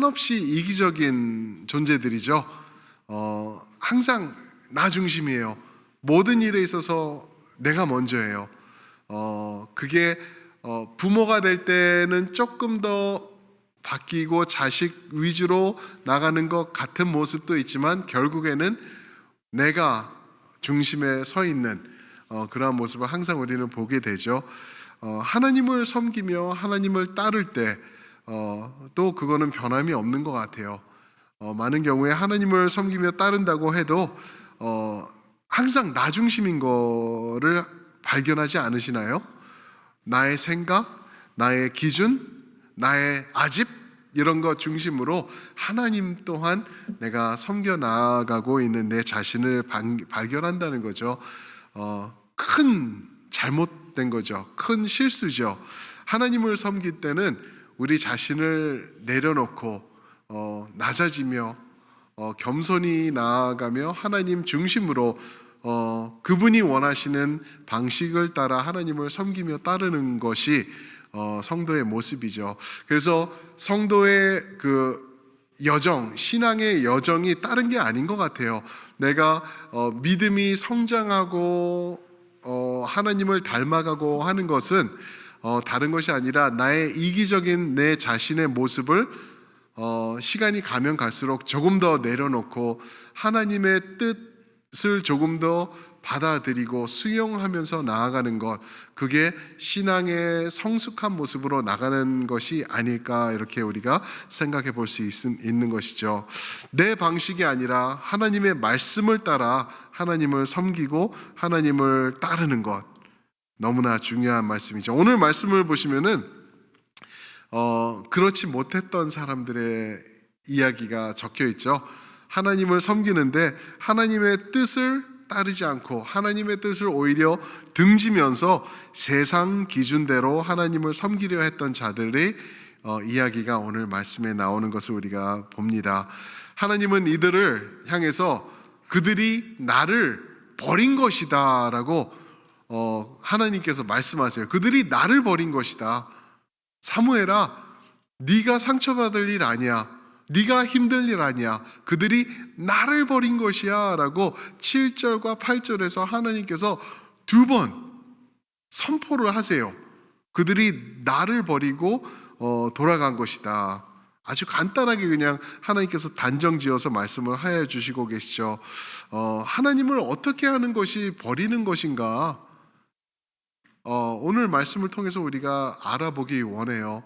한없이 이기적인 존재들이죠. 항상 나 중심이에요. 모든 일에 있어서 내가 먼저예요. 그게 부모가 될 때는 조금 더 바뀌고 자식 위주로 나가는 것 같은 모습도 있지만 결국에는 내가 중심에 서 있는 그러한 모습을 항상 우리는 보게 되죠. 하나님을 섬기며 하나님을 따를 때 또 그거는 변함이 없는 것 같아요. 많은 경우에 하나님을 섬기며 따른다고 해도 항상 나 중심인 거를 발견하지 않으시나요? 나의 생각, 나의 기준, 나의 아집 이런 것 중심으로 하나님 또한 내가 섬겨 나아가고 있는 내 자신을 발견한다는 거죠. 큰 잘못된 거죠. 큰 실수죠. 하나님을 섬길 때는 우리 자신을 내려놓고 낮아지며 겸손히 나아가며 하나님 중심으로 그분이 원하시는 방식을 따라 하나님을 섬기며 따르는 것이 성도의 모습이죠. 그래서 성도의 그 여정, 신앙의 여정이 다른 게 아닌 것 같아요. 내가 믿음이 성장하고 하나님을 닮아가고 하는 것은 다른 것이 아니라 나의 이기적인 내 자신의 모습을 시간이 가면 갈수록 조금 더 내려놓고 하나님의 뜻을 조금 더 받아들이고 수용하면서 나아가는 것, 그게 신앙의 성숙한 모습으로 나가는 것이 아닐까 이렇게 우리가 생각해 볼 수 있는 것이죠. 내 방식이 아니라 하나님의 말씀을 따라 하나님을 섬기고 하나님을 따르는 것, 너무나 중요한 말씀이죠. 오늘 말씀을 보시면은 그렇지 못했던 사람들의 이야기가 적혀 있죠. 하나님을 섬기는데 하나님의 뜻을 따르지 않고 하나님의 뜻을 오히려 등지면서 세상 기준대로 하나님을 섬기려 했던 자들의 이야기가 오늘 말씀에 나오는 것을 우리가 봅니다. 하나님은 이들을 향해서 그들이 나를 버린 것이다 라고 하나님께서 말씀하세요. 그들이 나를 버린 것이다. 사무엘아, 네가 상처받을 일 아니야. 네가 힘들 일 아니야. 그들이 나를 버린 것이야 라고 7절과 8절에서 하나님께서 두 번 선포를 하세요. 그들이 나를 버리고 돌아간 것이다. 아주 간단하게 그냥 하나님께서 단정지어서 말씀을 하여 주시고 계시죠. 하나님을 어떻게 하는 것이 버리는 것인가? 오늘 말씀을 통해서 우리가 알아보기 원해요.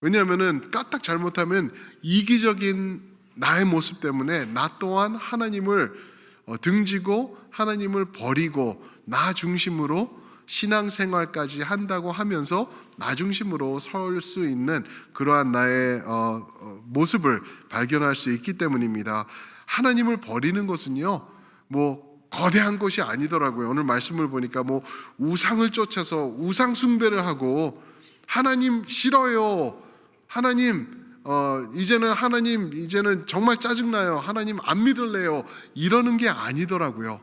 왜냐하면 까딱 잘못하면 이기적인 나의 모습 때문에 나 또한 하나님을 등지고 하나님을 버리고 나 중심으로 신앙생활까지 한다고 하면서 나 중심으로 설 수 있는 그러한 나의 모습을 발견할 수 있기 때문입니다. 하나님을 버리는 것은요, 거대한 것이 아니더라고요. 오늘 말씀을 보니까 우상을 쫓아서 우상 숭배를 하고 하나님 싫어요. 하나님 이제는 정말 짜증나요. 하나님 안 믿을래요. 이러는 게 아니더라고요.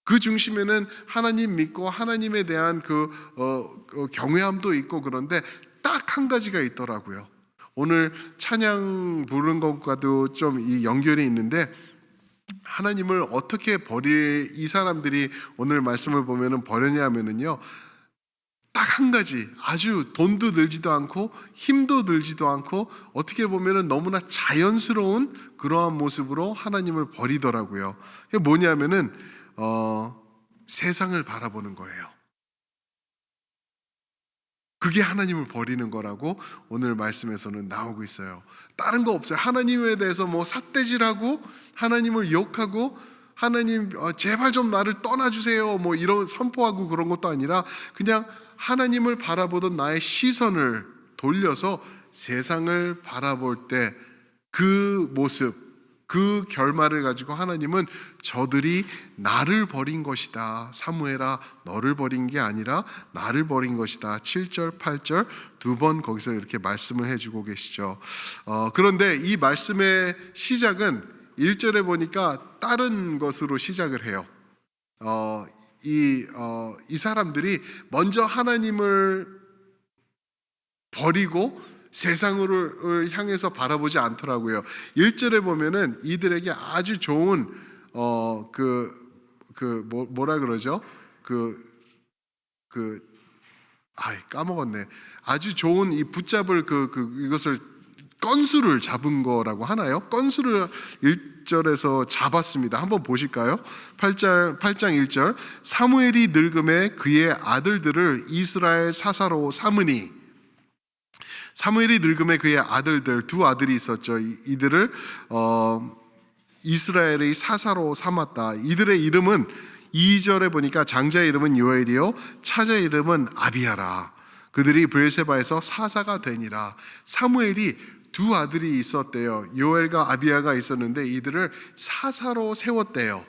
그 중심에는 하나님 믿고 하나님에 대한 그 경외함도 있고 그런데 딱 한 가지가 있더라고요. 오늘 찬양 부른 것과도 좀 이 연결이 있는데 하나님을 어떻게 이 사람들이 오늘 말씀을 보면은 버렸냐 하면은요, 딱 한 가지, 아주 돈도 들지도 않고 힘도 들지도 않고 어떻게 보면은 너무나 자연스러운 그러한 모습으로 하나님을 버리더라고요. 그게 뭐냐면은 세상을 바라보는 거예요. 그게 하나님을 버리는 거라고 오늘 말씀에서는 나오고 있어요. 다른 거 없어요. 하나님에 대해서 삿대질하고 하나님을 욕하고 하나님 제발 좀 나를 떠나주세요 이런 선포하고 그런 것도 아니라 그냥 하나님을 바라보던 나의 시선을 돌려서 세상을 바라볼 때 그 모습, 그 결말을 가지고 하나님은 저들이 나를 버린 것이다. 사무엘아, 너를 버린 게 아니라 나를 버린 것이다. 7절, 8절 두 번 거기서 이렇게 말씀을 해주고 계시죠. 그런데 이 말씀의 시작은 1절에 보니까 다른 것으로 시작을 해요. 이 사람들이 먼저 하나님을 버리고 세상을 향해서 바라보지 않더라고요. 1절에 보면은 이들에게 아주 좋은 뭐라 그러죠? 까먹었네. 아주 좋은 이 붙잡을 이것을 건수를 잡은 거라고 하나요? 건수를 1절에서 잡았습니다. 한번 보실까요? 8장 1절. 사무엘이 늙음에 그의 아들들을 이스라엘 사사로 삼으니. 사무엘이 늙음에 그의 아들들, 두 아들이 있었죠. 이들을 이스라엘의 사사로 삼았다. 이들의 이름은 2절에 보니까 장자의 이름은 요엘이요 차자의 이름은 아비야라. 그들이 브엘세바에서 사사가 되니라. 사무엘이 두 아들이 있었대요. 요엘과 아비야가 있었는데 이들을 사사로 세웠대요.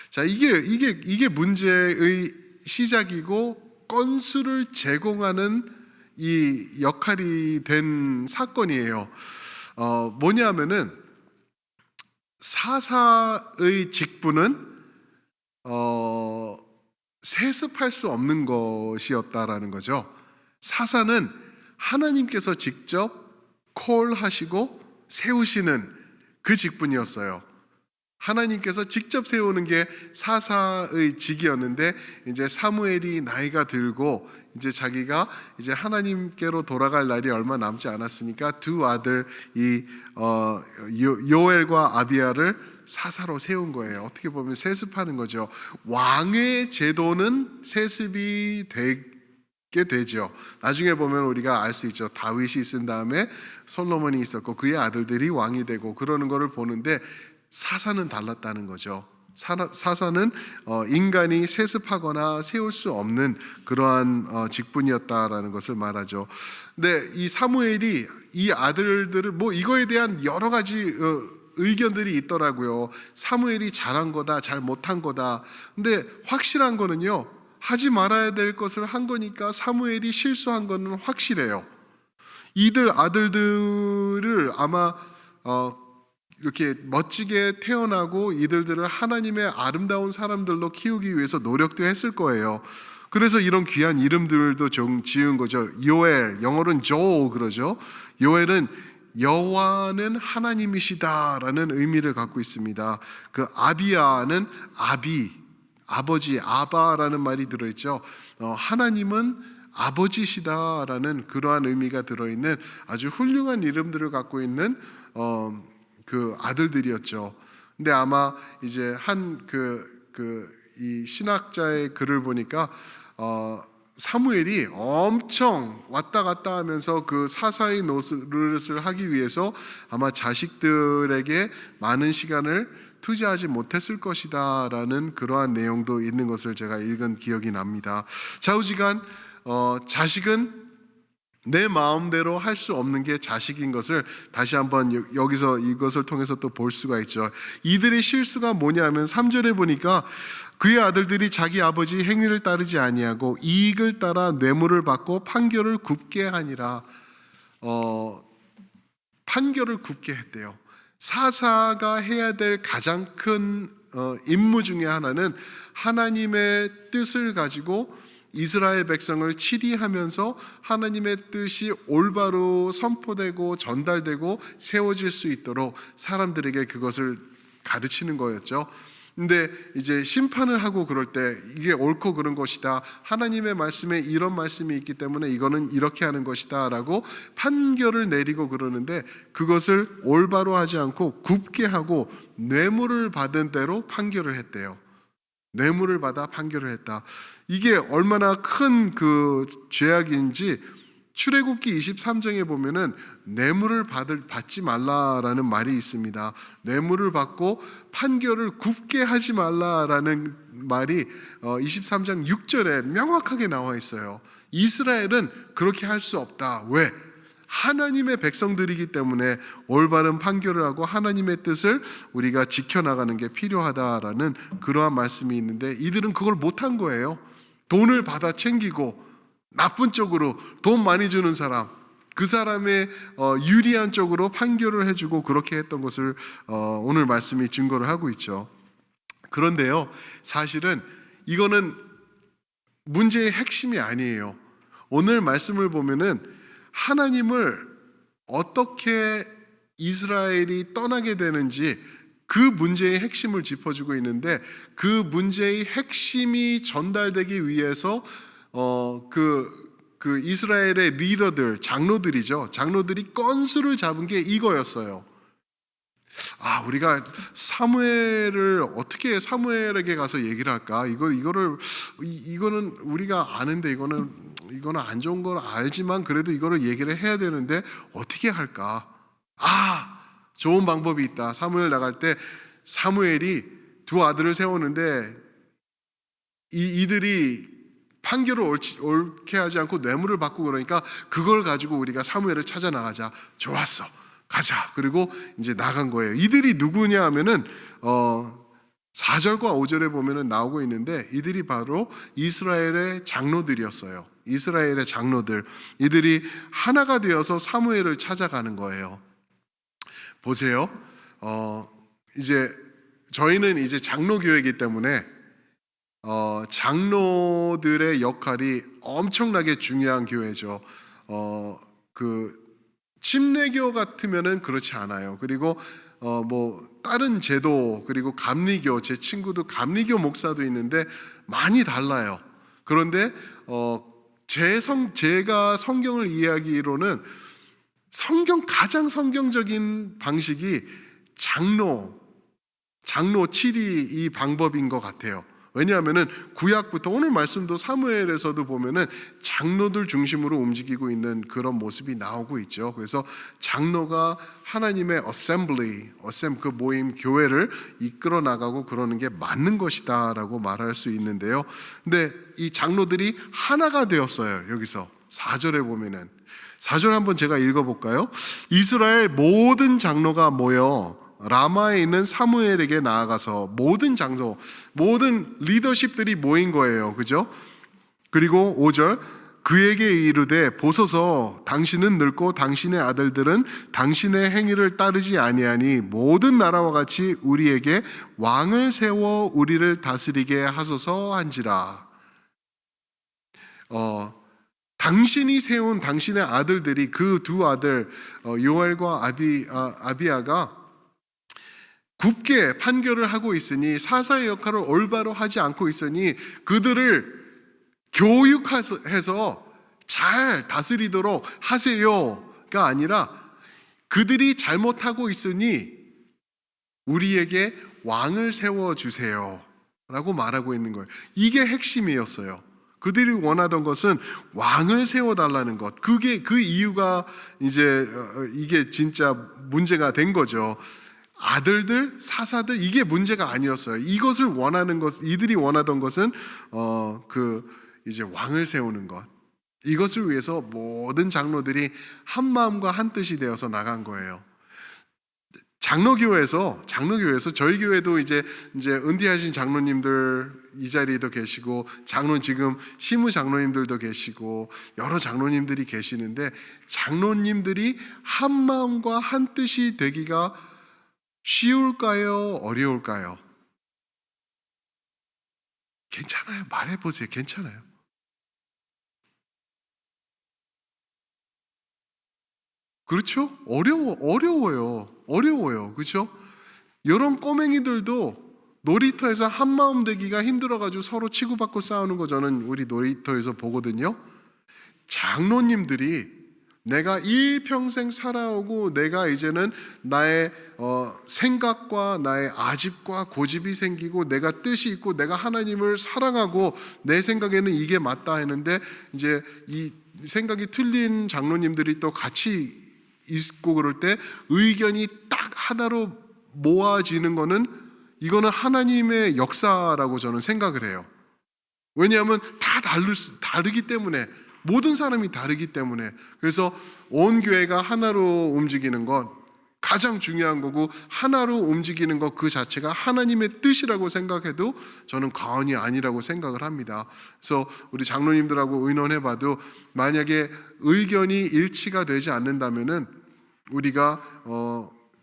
자, 이게 문제의 시작이고 건수를 제공하는 이 역할이 된 사건이에요. 뭐냐면은 사사의 직분은 세습할 수 없는 것이었다라는 거죠. 사사는 하나님께서 직접 콜하시고 세우시는 그 직분이었어요. 하나님께서 직접 세우는 게 사사의 직이었는데 이제 사무엘이 나이가 들고 이제 자기가 이제 하나님께로 돌아갈 날이 얼마 남지 않았으니까 두 아들 이 요엘과 아비야를 사사로 세운 거예요. 어떻게 보면 세습하는 거죠. 왕의 제도는 세습이 되게 되죠. 나중에 보면 우리가 알 수 있죠. 다윗이 있은 다음에 솔로몬이 있었고 그의 아들들이 왕이 되고 그러는 것을 보는데 사사는 달랐다는 거죠. 사사는 인간이 세습하거나 세울 수 없는 그러한 직분이었다라는 것을 말하죠. 근데 이 사무엘이 이 아들들을 이거에 대한 여러 가지 의견들이 있더라고요. 사무엘이 잘한 거다, 잘 못한 거다. 근데 확실한 거는요, 하지 말아야 될 것을 한 거니까 사무엘이 실수한 거는 확실해요. 이들 아들들을 아마 이렇게 멋지게 태어나고 이들을 하나님의 아름다운 사람들로 키우기 위해서 노력도 했을 거예요. 그래서 이런 귀한 이름들도 좀 지은 거죠. 요엘, 영어로는 조 그러죠. 요엘은 여호와는 하나님이시다라는 의미를 갖고 있습니다. 그 아비야는 아버지, 아바라는 말이 들어있죠. 하나님은 아버지시다라는 그러한 의미가 들어있는 아주 훌륭한 이름들을 갖고 있는 그 아들들이었죠. 근데 아마 이제 이 신학자의 글을 보니까 사무엘이 엄청 왔다 갔다 하면서 그 사사의 노릇을 하기 위해서 아마 자식들에게 많은 시간을 투자하지 못했을 것이다 라는 그러한 내용도 있는 것을 제가 읽은 기억이 납니다. 좌우지간 자식은 내 마음대로 할 수 없는 게 자식인 것을 다시 한번 여기서 이것을 통해서 또 볼 수가 있죠. 이들의 실수가 뭐냐면 3절에 보니까 그의 아들들이 자기 아버지 행위를 따르지 아니하고 이익을 따라 뇌물을 받고 판결을 굽게 하니라. 판결을 굽게 했대요. 사사가 해야 될 가장 큰 임무 중에 하나는 하나님의 뜻을 가지고 이스라엘 백성을 치리하면서 하나님의 뜻이 올바로 선포되고 전달되고 세워질 수 있도록 사람들에게 그것을 가르치는 거였죠. 근데 이제 심판을 하고 그럴 때 이게 옳고 그른 것이다. 하나님의 말씀에 이런 말씀이 있기 때문에 이거는 이렇게 하는 것이다 라고 판결을 내리고 그러는데 그것을 올바로 하지 않고 굽게 하고 뇌물을 받은 대로 판결을 했대요. 뇌물을 받아 판결을 했다. 이게 얼마나 큰 그 죄악인지 출애굽기 23장에 보면은 뇌물을 받지 말라라는 말이 있습니다. 뇌물을 받고 판결을 굽게 하지 말라라는 말이 23장 6절에 명확하게 나와 있어요. 이스라엘은 그렇게 할 수 없다. 왜? 하나님의 백성들이기 때문에 올바른 판결을 하고 하나님의 뜻을 우리가 지켜나가는 게 필요하다라는 그러한 말씀이 있는데 이들은 그걸 못한 거예요. 돈을 받아 챙기고 나쁜 쪽으로 돈 많이 주는 사람, 그 사람의 유리한 쪽으로 판결을 해주고 그렇게 했던 것을 오늘 말씀이 증거를 하고 있죠. 그런데요, 사실은 이거는 문제의 핵심이 아니에요. 오늘 말씀을 보면은 하나님을 어떻게 이스라엘이 떠나게 되는지 그 문제의 핵심을 짚어주고 있는데, 그 문제의 핵심이 전달되기 위해서 그 이스라엘의 리더들, 장로들이죠. 장로들이 건수를 잡은 게 이거였어요. 우리가 사무엘을 어떻게 사무엘에게 가서 얘기를 할까? 이거는 우리가 아는데 이거는 안 좋은 걸 알지만 그래도 이거를 얘기를 해야 되는데 어떻게 할까? 좋은 방법이 있다. 사무엘 나갈 때 사무엘이 두 아들을 세우는데 이들이 판결을 옳게 하지 않고 뇌물을 받고 그러니까 그걸 가지고 우리가 사무엘을 찾아 나가자. 좋았어. 가자. 그리고 이제 나간 거예요. 이들이 누구냐 하면은 4절과 5절에 보면은 나오고 있는데, 이들이 바로 이스라엘의 장로들이었어요. 이스라엘의 장로들. 이들이 하나가 되어서 사무엘을 찾아가는 거예요. 보세요. 이제 저희는 이제 장로교회이기 때문에 장로들의 역할이 엄청나게 중요한 교회죠. 침례교 같으면은 그렇지 않아요. 그리고 다른 제도, 그리고 감리교, 제 친구도 감리교 목사도 있는데 많이 달라요. 그런데 제가 성경을 이해하기로는 가장 성경적인 방식이 장로 7이 이 방법인 것 같아요. 왜냐하면은 구약부터 오늘 말씀도 사무엘에서도 보면은 장로들 중심으로 움직이고 있는 그런 모습이 나오고 있죠. 그래서 장로가 하나님의 그 모임, 교회를 이끌어 나가고 그러는 게 맞는 것이다라고 말할 수 있는데요. 근데 이 장로들이 하나가 되었어요. 여기서 4절에 보면은, 4절 한번 제가 읽어볼까요? 이스라엘 모든 장로가 모여 라마에 있는 사무엘에게 나아가서, 모든 장로, 모든 리더십들이 모인 거예요. 그죠? 그리고 5절, 그에게 이르되 보소서, 당신은 늙고 당신의 아들들은 당신의 행위를 따르지 아니하니 모든 나라와 같이 우리에게 왕을 세워 우리를 다스리게 하소서 한지라. 당신이 세운 당신의 아들들이, 그 두 아들 요엘과 아비야가 굽게 판결을 하고 있으니, 사사의 역할을 올바로 하지 않고 있으니 그들을 교육해서 잘 다스리도록 하세요가 아니라, 그들이 잘못하고 있으니 우리에게 왕을 세워주세요 라고 말하고 있는 거예요. 이게 핵심이었어요. 그들이 원하던 것은 왕을 세워달라는 것. 그 이유가 이제 이게 진짜 문제가 된 거죠. 아들들, 사사들, 이게 문제가 아니었어요. 이것을 원하는 것, 이들이 원하던 것은 이제 왕을 세우는 것. 이것을 위해서 모든 장로들이 한 마음과 한 뜻이 되어서 나간 거예요. 장로교회에서 저희 교회도 이제 은퇴하신 장로님들 이 자리에도 계시고, 지금 시무 장로님들도 계시고, 여러 장로님들이 계시는데, 장로님들이 한 마음과 한 뜻이 되기가 쉬울까요? 어려울까요? 괜찮아요. 말해보세요. 괜찮아요. 그렇죠? 어려워요. 그렇죠? 이런 꼬맹이들도 놀이터에서 한마음 되기가 힘들어가지고 서로 치고받고 싸우는 거 저는 우리 놀이터에서 보거든요. 장로님들이 내가 일평생 살아오고 내가 이제는 나의 생각과 나의 아집과 고집이 생기고 내가 뜻이 있고 내가 하나님을 사랑하고 내 생각에는 이게 맞다 했는데, 이제 이 생각이 틀린 장로님들이 또 같이 있고 그럴 때 의견이 딱 하나로 모아지는 이거는 하나님의 역사라고 저는 생각을 해요. 왜냐하면 다 다르기 때문에, 모든 사람이 다르기 때문에. 그래서 온 교회가 하나로 움직이는 것 가장 중요한 거고, 하나로 움직이는 것 그 자체가 하나님의 뜻이라고 생각해도 저는 과언이 아니라고 생각을 합니다. 그래서 우리 장로님들하고 의논해봐도 만약에 의견이 일치가 되지 않는다면은 우리가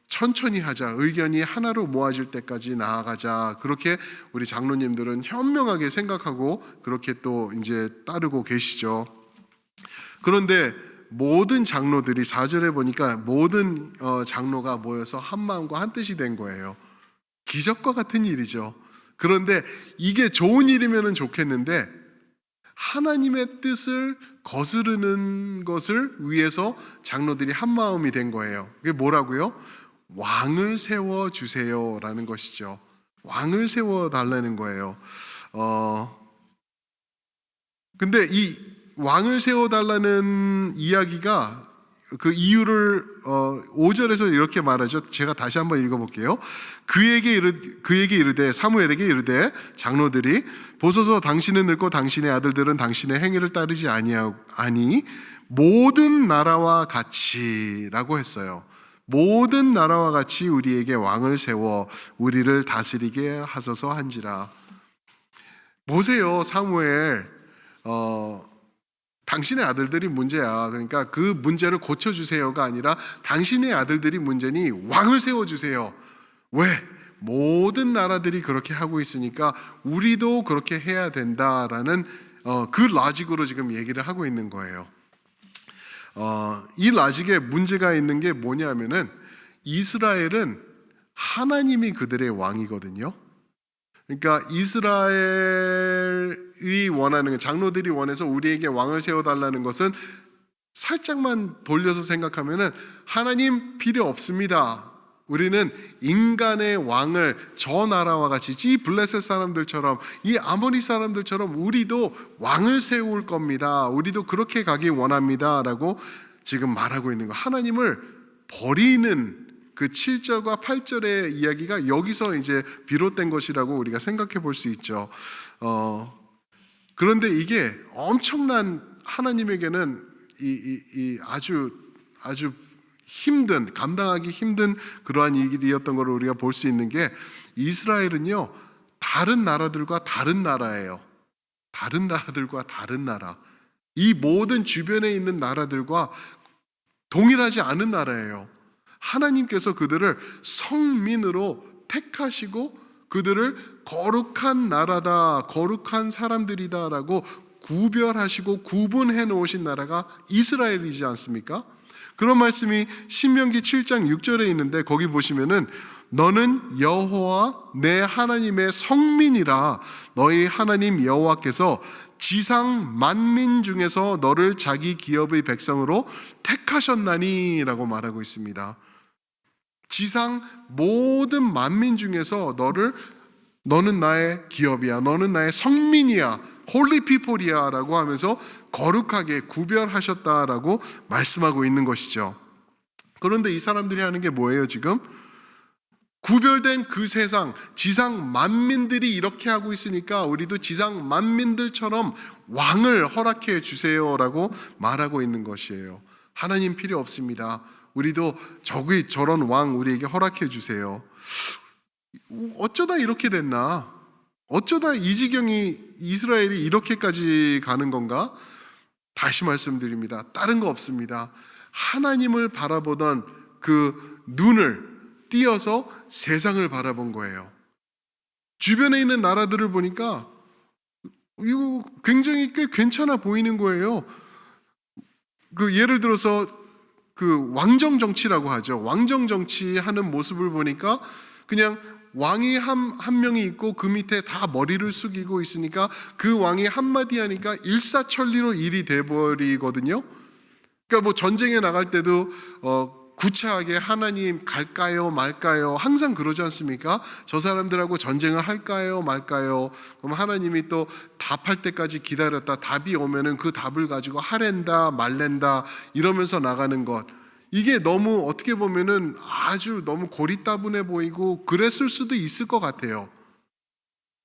천천히 하자, 의견이 하나로 모아질 때까지 나아가자, 그렇게 우리 장로님들은 현명하게 생각하고 그렇게 또 이제 따르고 계시죠. 그런데 모든 장로들이 4절에 보니까 모든 장로가 모여서 한 마음과 한 뜻이 된 거예요. 기적과 같은 일이죠. 그런데 이게 좋은 일이면 좋겠는데 하나님의 뜻을 거스르는 것을 위해서 장로들이 한 마음이 된 거예요. 그게 뭐라고요? 왕을 세워 주세요라는 것이죠. 왕을 세워 달라는 거예요. 근데 이 왕을 세워 달라는 이야기가 그 이유를 5절에서 이렇게 말하죠. 제가 다시 한번 읽어볼게요. 그에게 이르되 사무엘에게 이르되 장로들이 보소서 당신은 늙고 당신의 아들들은 당신의 행위를 따르지 아니 모든 나라와 같이라고 했어요. 모든 나라와 같이 우리에게 왕을 세워 우리를 다스리게 하소서 한지라. 보세요, 사무엘. 당신의 아들들이 문제야. 그러니까 그 문제를 고쳐주세요가 아니라 당신의 아들들이 문제니 왕을 세워주세요. 왜? 모든 나라들이 그렇게 하고 있으니까 우리도 그렇게 해야 된다라는 그 라직으로 지금 얘기를 하고 있는 거예요. 이 라직에 문제가 있는 게 뭐냐면은 이스라엘은 하나님이 그들의 왕이거든요. 그러니까 이스라엘이 원하는, 장로들이 원해서 우리에게 왕을 세워달라는 것은 살짝만 돌려서 생각하면은 하나님 필요 없습니다. 우리는 인간의 왕을 저 나라와 같이 이 블레셋 사람들처럼 이 아모리 사람들처럼 우리도 왕을 세울 겁니다. 우리도 그렇게 가기 원합니다. 라고 지금 말하고 있는 거. 하나님을 버리는 그 7절과 8절의 이야기가 여기서 이제 비롯된 것이라고 우리가 생각해 볼 수 있죠. 그런데 이게 엄청난, 하나님에게는 이 아주 힘든, 감당하기 힘든 그러한 일이었던 걸 우리가 볼 수 있는 게, 이스라엘은요 다른 나라들과 다른 나라예요. 다른 나라들과 다른 나라. 이 모든 주변에 있는 나라들과 동일하지 않은 나라예요. 하나님께서 그들을 성민으로 택하시고 그들을 거룩한 나라다, 거룩한 사람들이다라고 구별하시고 구분해 놓으신 나라가 이스라엘이지 않습니까? 그런 말씀이 신명기 7장 6절에 있는데, 거기 보시면은 너는 여호와 내 하나님의 성민이라. 너희 하나님 여호와께서 지상 만민 중에서 너를 자기 기업의 백성으로 택하셨나니 라고 말하고 있습니다. 지상 모든 만민 중에서 너는 나의 기업이야, 너는 나의 성민이야, 홀리 피플이야 라고 하면서 거룩하게 구별하셨다라고 말씀하고 있는 것이죠. 그런데 이 사람들이 하는 게 뭐예요? 지금 구별된 그 세상, 지상 만민들이 이렇게 하고 있으니까 우리도 지상 만민들처럼 왕을 허락해 주세요라고 말하고 있는 것이에요. 하나님 필요 없습니다. 우리도 저런 왕 우리에게 허락해 주세요. 어쩌다 이렇게 됐나? 어쩌다 이 지경이, 이스라엘이 이렇게까지 가는 건가? 다시 말씀드립니다. 다른 거 없습니다. 하나님을 바라보던 그 눈을 띄어서 세상을 바라본 거예요. 주변에 있는 나라들을 보니까 이거 굉장히 꽤 괜찮아 보이는 거예요. 그 예를 들어서 그 왕정 정치라고 하죠. 왕정 정치하는 모습을 보니까 그냥 왕이 한 명이 있고 그 밑에 다 머리를 숙이고 있으니까 그 왕이 한마디 하니까 일사천리로 일이 돼버리거든요. 그러니까 뭐 전쟁에 나갈 때도 구차하게 하나님 갈까요 말까요 항상 그러지 않습니까? 저 사람들하고 전쟁을 할까요 말까요? 그럼 하나님이 또 답할 때까지 기다렸다 답이 오면은 그 답을 가지고 하랜다 말랜다 이러면서 나가는 것, 이게 너무 어떻게 보면은 아주 너무 고리따분해 보이고 그랬을 수도 있을 것 같아요.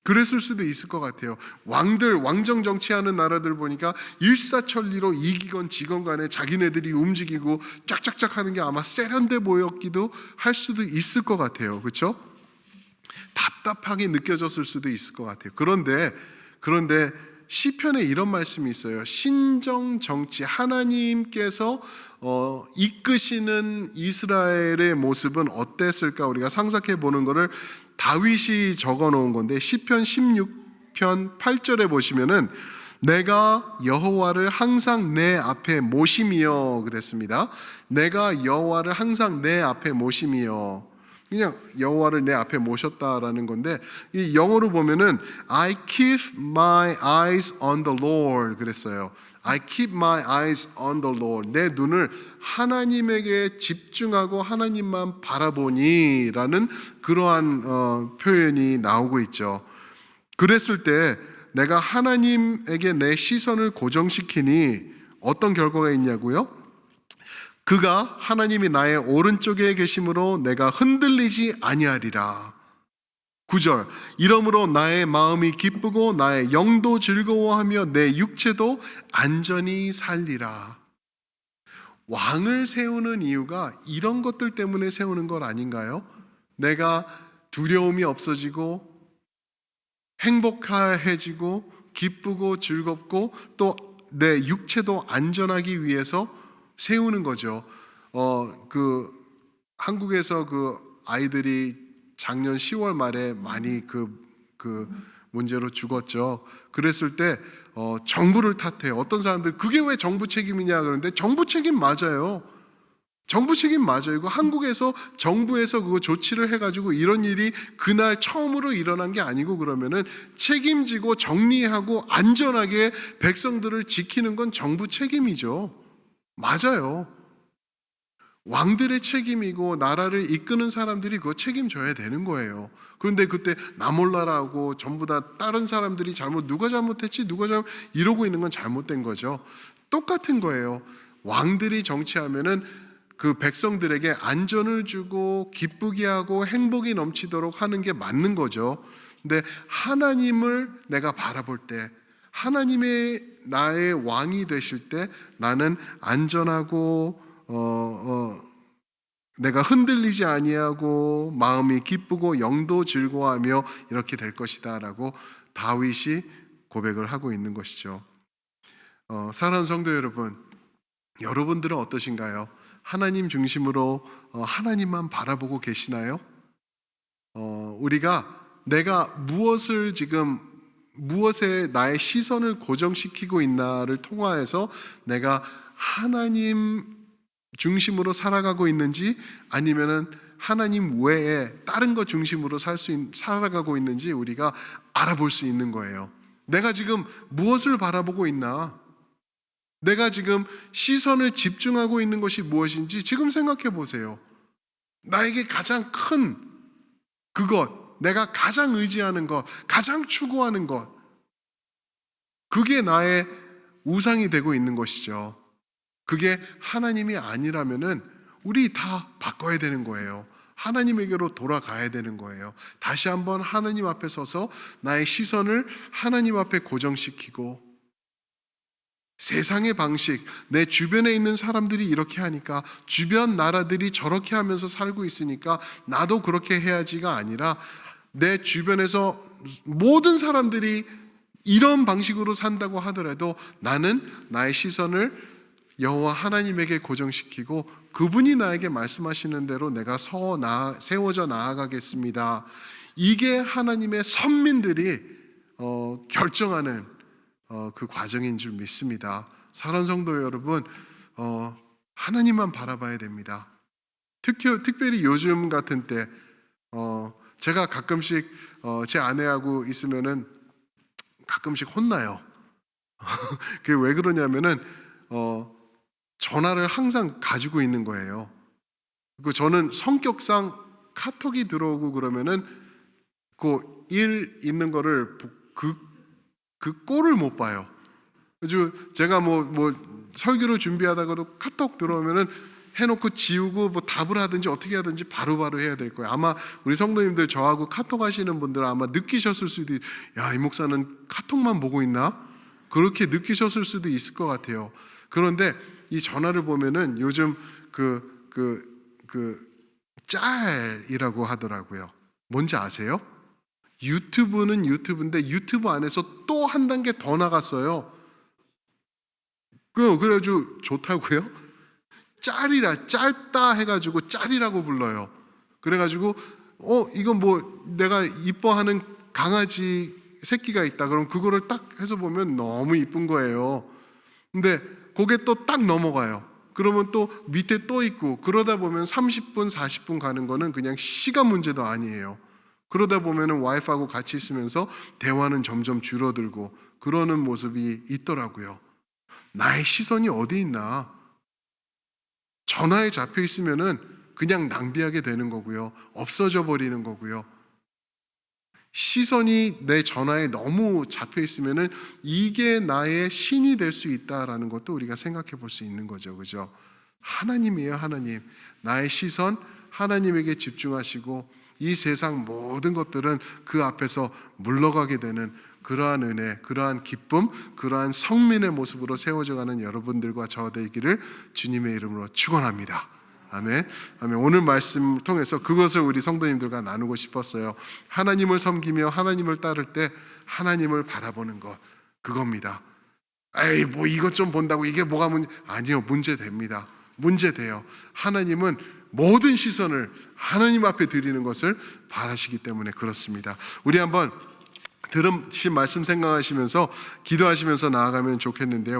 그랬을 수도 있을 것 같아요. 왕정 정치하는 나라들 보니까 일사천리로 이기건 지건 간에 자기네들이 움직이고 쫙쫙쫙 하는 게 아마 세련돼 보였기도 할 수도 있을 것 같아요. 그렇죠? 답답하게 느껴졌을 수도 있을 것 같아요. 그런데 시편에 이런 말씀이 있어요. 신정 정치, 하나님께서 이끄시는 이스라엘의 모습은 어땠을까 우리가 상상해 보는 것을 다윗이 적어 놓은 건데, 시편 16편 8절에 보시면은 내가 여호와를 항상 내 앞에 모심이여 그랬습니다. 내가 여호와를 항상 내 앞에 모심이여. 그냥 여호와를 내 앞에 모셨다라는 건데, 이 영어로 보면은 I keep my eyes on the Lord 그랬어요. I keep my eyes on the Lord. 내 눈을 하나님에게 집중하고 하나님만 바라보니라는 그러한 표현이 나오고 있죠. 그랬을 때 내가 하나님에게 내 시선을 고정시키니 어떤 결과가 있냐고요? 그가 하나님이 나의 오른쪽에 계심으로 내가 흔들리지 아니하리라. 9절, 이러므로 나의 마음이 기쁘고 나의 영도 즐거워하며 내 육체도 안전히 살리라. 왕을 세우는 이유가 이런 것들 때문에 세우는 것 아닌가요? 내가 두려움이 없어지고 행복해지고 기쁘고 즐겁고 또 내 육체도 안전하기 위해서 세우는 거죠. 한국에서 아이들이 작년 10월 말에 많이 그 문제로 죽었죠. 그랬을 때 정부를 탓해요. 어떤 사람들 그게 왜 정부 책임이냐 그러는데 정부 책임 맞아요. 정부 책임 맞아요. 이거 한국에서 정부에서 그거 조치를 해가지고 이런 일이 그날 처음으로 일어난 게 아니고 그러면은 책임지고 정리하고 안전하게 백성들을 지키는 건 정부 책임이죠. 맞아요. 왕들의 책임이고 나라를 이끄는 사람들이 그거 책임져야 되는 거예요. 그런데 그때 나 몰라라고 전부 다 다른 사람들이 누가 잘못했지 이러고 있는 건 잘못된 거죠. 똑같은 거예요. 왕들이 정치하면은 그 백성들에게 안전을 주고 기쁘게 하고 행복이 넘치도록 하는 게 맞는 거죠. 근데 하나님을 내가 바라볼 때, 하나님의 나의 왕이 되실 때 나는 안전하고 내가 흔들리지 아니하고 마음이 기쁘고 영도 즐거워하며 이렇게 될 것이다라고 다윗이 고백을 하고 있는 것이죠. 사랑하는 성도 여러분, 여러분들은 어떠신가요? 하나님 중심으로 하나님만 바라보고 계시나요? 우리가 내가 무엇에 나의 시선을 고정시키고 있나를 통하여서 내가 하나님 중심으로 살아가고 있는지 아니면은 하나님 외에 다른 것 중심으로 살아가고 있는지 우리가 알아볼 수 있는 거예요. 내가 지금 무엇을 바라보고 있나? 내가 지금 시선을 집중하고 있는 것이 무엇인지 지금 생각해 보세요. 나에게 가장 큰 그것, 내가 가장 의지하는 것, 가장 추구하는 것, 그게 나의 우상이 되고 있는 것이죠. 그게 하나님이 아니라면은 우리 다 바꿔야 되는 거예요. 하나님에게로 돌아가야 되는 거예요. 다시 한번 하나님 앞에 서서 나의 시선을 하나님 앞에 고정시키고, 세상의 방식, 내 주변에 있는 사람들이 이렇게 하니까, 주변 나라들이 저렇게 하면서 살고 있으니까 나도 그렇게 해야지가 아니라, 내 주변에서 모든 사람들이 이런 방식으로 산다고 하더라도 나는 나의 시선을 여호와 하나님에게 고정시키고 그분이 나에게 말씀하시는 대로 내가 세워져 나아가겠습니다. 이게 하나님의 선민들이 결정하는 그 과정인 줄 믿습니다. 사랑하는 성도 여러분, 하나님만 바라봐야 됩니다. 특별히 요즘 같은 때 제가 가끔씩 제 아내하고 있으면은 가끔씩 혼나요. 그게 왜 그러냐면은 전화를 항상 가지고 있는 거예요. 그리고 저는 성격상 카톡이 들어오고 그러면은 그 일 있는 거를 그 꼴을 못 봐요. 그래서 제가 뭐 설교를 준비하다가도 카톡 들어오면은 해놓고 지우고 뭐 답을 하든지 어떻게 하든지 바로바로 해야 될 거예요. 아마 우리 성도님들 저하고 카톡 하시는 분들은 아마 느끼셨을 수도 야, 이 목사는 카톡만 보고 있나? 그렇게 느끼셨을 수도 있을 것 같아요. 그런데 이 전화를 보면은 요즘 짤이라고 하더라고요. 뭔지 아세요? 유튜브는 유튜브인데 유튜브 안에서 또 한 단계 더 나갔어요. 그래가지고 좋다고요? 짧다 해가지고 짤이라고 불러요. 그래가지고 이건 뭐 내가 이뻐하는 강아지 새끼가 있다. 그럼 그거를 딱 해서 보면 너무 이쁜 거예요. 근데 그게 또 딱 넘어가요. 그러면 또 밑에 또 있고, 그러다 보면 30분, 40분 가는 거는 그냥 시간 문제도 아니에요. 그러다 보면은 와이프하고 같이 있으면서 대화는 점점 줄어들고 그러는 모습이 있더라고요. 나의 시선이 어디 있나? 전화에 잡혀 있으면은 그냥 낭비하게 되는 거고요. 없어져 버리는 거고요. 시선이 내 전화에 너무 잡혀 있으면은 이게 나의 신이 될 수 있다라는 것도 우리가 생각해 볼 수 있는 거죠. 그죠? 하나님이에요, 하나님. 나의 시선 하나님에게 집중하시고 이 세상 모든 것들은 그 앞에서 물러가게 되는 그러한 은혜, 그러한 기쁨, 그러한 성민의 모습으로 세워져 가는 여러분들과 저 되기를 주님의 이름으로 축원합니다. 아멘. 아멘. 오늘 말씀 통해서 그것을 우리 성도님들과 나누고 싶었어요. 하나님을 섬기며 하나님을 따를 때 하나님을 바라보는 것, 그겁니다. 에이, 뭐 이것 좀 본다고 이게 뭐가 아니요, 문제됩니다. 문제돼요. 하나님은 모든 시선을 하나님 앞에 드리는 것을 바라시기 때문에 그렇습니다. 우리 한번 들으신 말씀 생각하시면서 기도하시면서 나아가면 좋겠는데요.